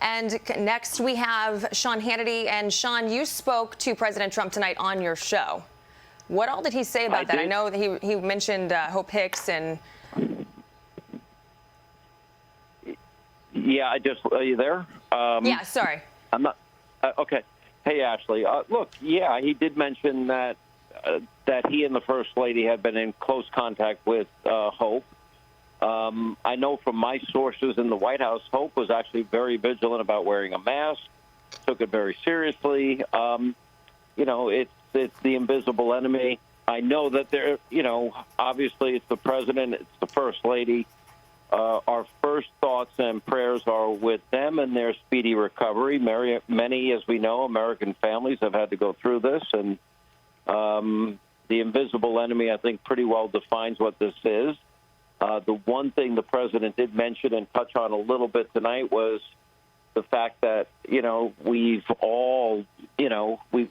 And next we have Sean Hannity. And Sean, you spoke to President Trump tonight on your show. What all did he say about that? I know that he mentioned Hope Hicks and... Yeah, are you there? Yeah, sorry. I'm not, okay. Hey, Ashley. Look, yeah, he did mention that he and the First Lady had been in close contact with Hope. I know from my sources in the White House, Hope was actually very vigilant about wearing a mask, took it very seriously. It's the invisible enemy. I know that obviously it's the president, it's the First Lady. Our first thoughts and prayers are with them and their speedy recovery. Many, as we know, American families have had to go through this, and the invisible enemy, I think, pretty well defines what this is. The one thing the president did mention and touch on a little bit tonight was the fact that, we've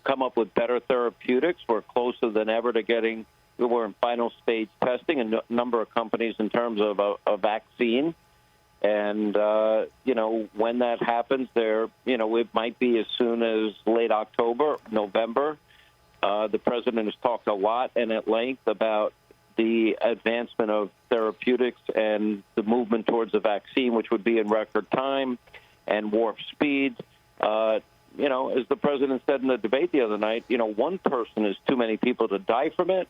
come up with better therapeutics. We're closer than ever to we're in final stage testing, a number of companies in terms of a vaccine. And, when that happens, it might be as soon as late October, November. The president has talked a lot and at length about the advancement of therapeutics and the movement towards a vaccine, which would be in record time and warp speed. As the president said in the debate the other night, one person is too many people to die from it.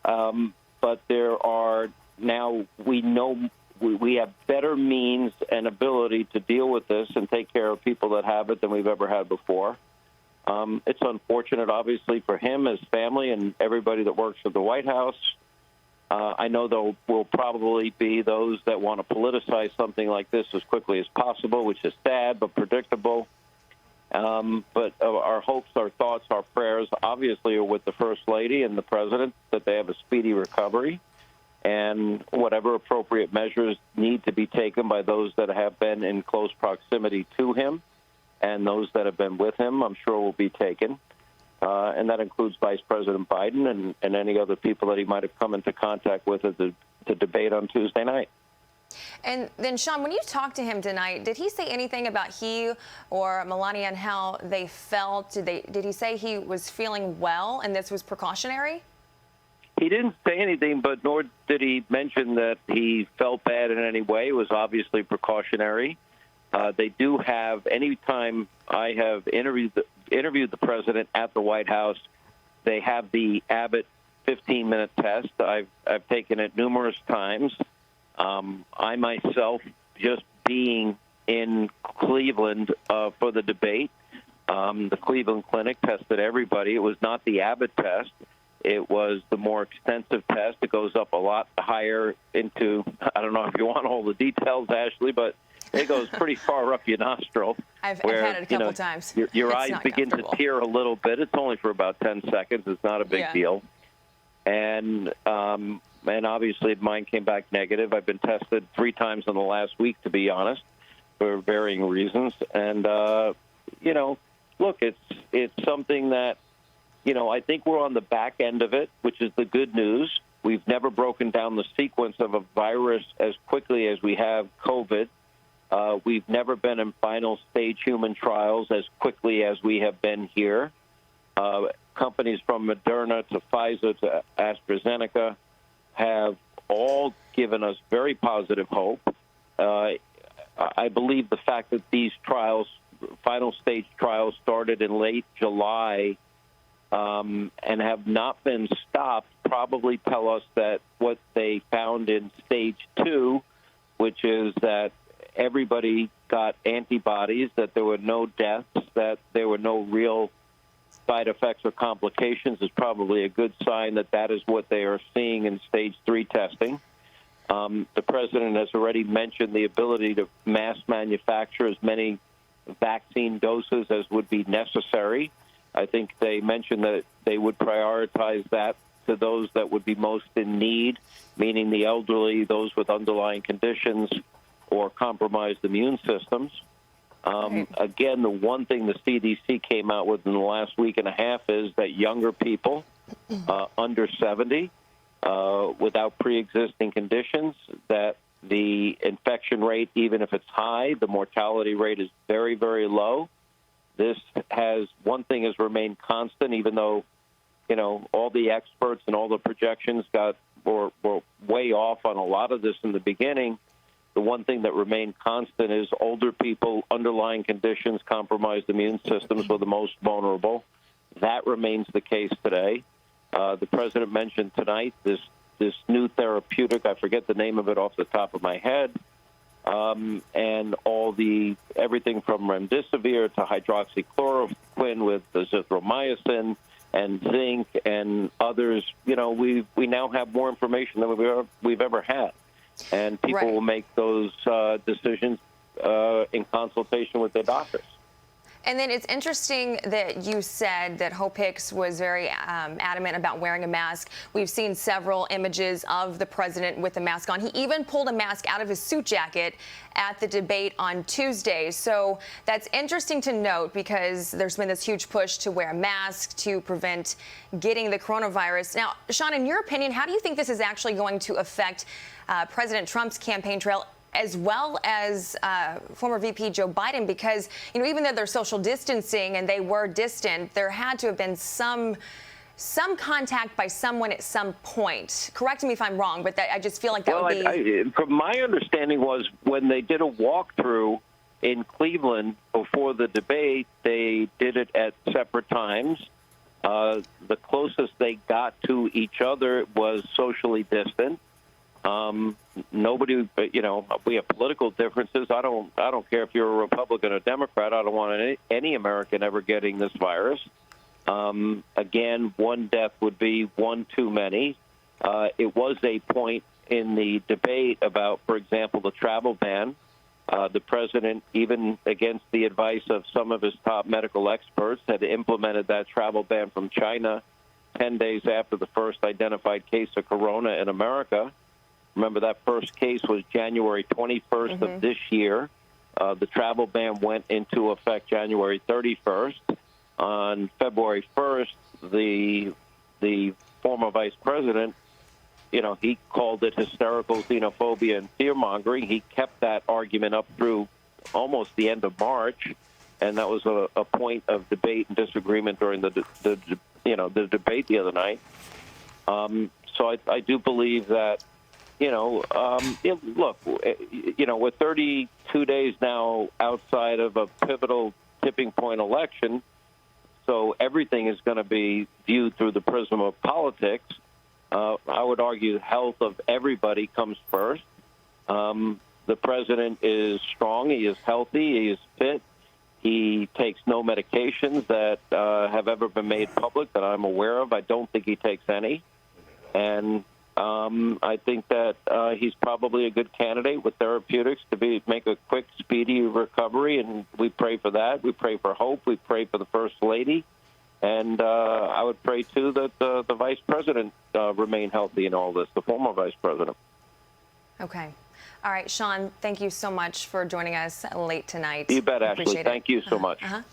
But there are now, we know we have better means and ability to deal with this and take care of people that have it than we've ever had before. It's unfortunate, obviously, for him, his family, and everybody that works at the White House. I know there will probably be those that want to politicize something like this as quickly as possible, which is sad but predictable. But our hopes, our thoughts, our prayers, obviously, are with the First Lady and the President, that they have a speedy recovery, and whatever appropriate measures need to be taken by those that have been in close proximity to him and those that have been with him, I'm sure will be taken. And that includes Vice President Biden and any other people that he might have come into contact with at the debate on Tuesday night. And then, Sean, when you talked to him tonight, did he say anything about he or Melania and how they felt? Did he say he was feeling well and this was precautionary? He didn't say anything, but nor did he mention that he felt bad in any way. It was obviously precautionary. They do have, anytime I have interviewed the president at the White House, they have the Abbott 15-minute test. I've taken it numerous times. I myself, just being in Cleveland for the debate, the Cleveland Clinic tested everybody. It was not the Abbott test. It was the more extensive test. It goes up a lot higher into, I don't know if you want all the details, Ashley, but it goes pretty far up your nostril. I've had it a couple times. Your eyes begin to tear a little bit. It's only for about 10 seconds. It's not a big deal. And obviously mine came back negative. I've been tested 3 times in the last week, to be honest, for varying reasons. And, look, it's something that, I think we're on the back end of it, which is the good news. We've never broken down the sequence of a virus as quickly as we have COVID. We've never been in final stage human trials as quickly as we have been here. Companies from Moderna to Pfizer to AstraZeneca have all given us very positive hope. I believe the fact that these trials, final stage trials, started in late July and have not been stopped probably tell us that what they found in stage 2, which is that everybody got antibodies, that there were no deaths, that there were no real side effects or complications, is probably a good sign that that is what they are seeing in stage 3 testing. The president has already mentioned the ability to mass manufacture as many vaccine doses as would be necessary. I think they mentioned that they would prioritize that to those that would be most in need, meaning the elderly, those with underlying conditions or compromised immune systems. Again, the one thing the CDC came out with in the last week and a half is that younger people under 70 without pre-existing conditions, that The infection rate, even if it's high, the mortality rate is very, very low. One thing has remained constant, even though, all the experts and all the projections were way off on a lot of this in the beginning. The one thing that remained constant is older people, underlying conditions, compromised immune systems were the most vulnerable. That remains the case today. The president mentioned tonight this new therapeutic, I forget the name of it off the top of my head, and everything from remdesivir to hydroxychloroquine with the azithromycin and zinc and others. We now have more information than we've ever had, and people will make those decisions in consultation with their doctors. And then it's interesting that you said that Hope Hicks was very adamant about wearing a mask. We've seen several images of the president with a mask on. He even pulled a mask out of his suit jacket at the debate on Tuesday. So that's interesting to note because there's been this huge push to wear a mask to prevent getting the coronavirus. Now, Sean, in your opinion, how do you think this is actually going to affect President Trump's campaign trail, as well as former VP Joe Biden? Because, even though they're social distancing and they were distant, there had to have been some contact by someone at some point. Correct me if I'm wrong, but I just feel like that would be... From my understanding was when they did a walkthrough in Cleveland before the debate, they did it at separate times. The closest they got to each other was socially distant. Nobody, we have political differences. I don't care if you're a Republican or Democrat. I don't want any American ever getting this virus. Again, one death would be one too many. It was a point in the debate about, for example, the travel ban. The president, even against the advice of some of his top medical experts, had implemented that travel ban from China 10 days after the first identified case of corona in America. Remember, that first case was January 21st of this year. The travel ban went into effect January 31st. On February 1st, the former vice president, he called it hysterical xenophobia and fear-mongering. He kept that argument up through almost the end of March, and that was a point of debate and disagreement during the debate the other night. So I do believe that, look, we're 32 days now outside of a pivotal tipping point election, so everything is going to be viewed through the prism of politics. I would argue health of everybody comes first. The president is strong. He is healthy. He is fit. He takes no medications that have ever been made public that I'm aware of. I don't think he takes any. And I think that he's probably a good candidate with therapeutics to make a quick, speedy recovery, and we pray for that. We pray for hope. We pray for the First Lady. And I would pray, too, that the Vice President remain healthy in all this, the former Vice President. Okay. All right, Sean, thank you so much for joining us late tonight. You bet, Ashley. Thank you so much.